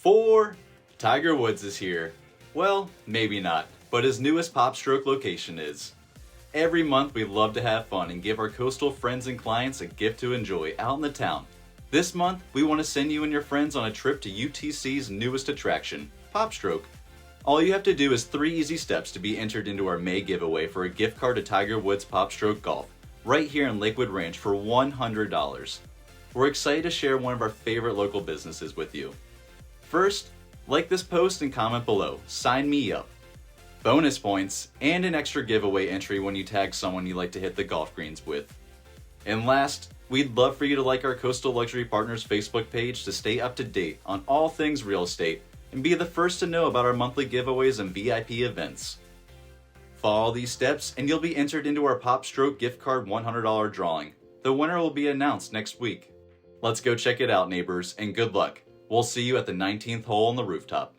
4. Tiger Woods is here. Well, maybe not, but his newest Popstroke location is. Every month we love to have fun and give our coastal friends and clients a gift to enjoy out in the town. This month, we want to send you and your friends on a trip to UTC's newest attraction, Popstroke. All you have to do is 3 easy steps to be entered into our May giveaway for a gift card to Tiger Woods Popstroke Golf, right here in Lakewood Ranch for $100. We're excited to share one of our favorite local businesses with you. First, like this post and comment below, sign me up. Bonus points, and an extra giveaway entry when you tag someone you like to hit the golf greens with. And last, we'd love for you to like our Coastal Luxury Partners Facebook page to stay up to date on all things real estate and be the first to know about our monthly giveaways and VIP events. Follow these steps and you'll be entered into our Popstroke gift card $100 drawing. The winner will be announced next week. Let's go check it out, neighbors, and good luck. We'll see you at the 19th hole on the rooftop.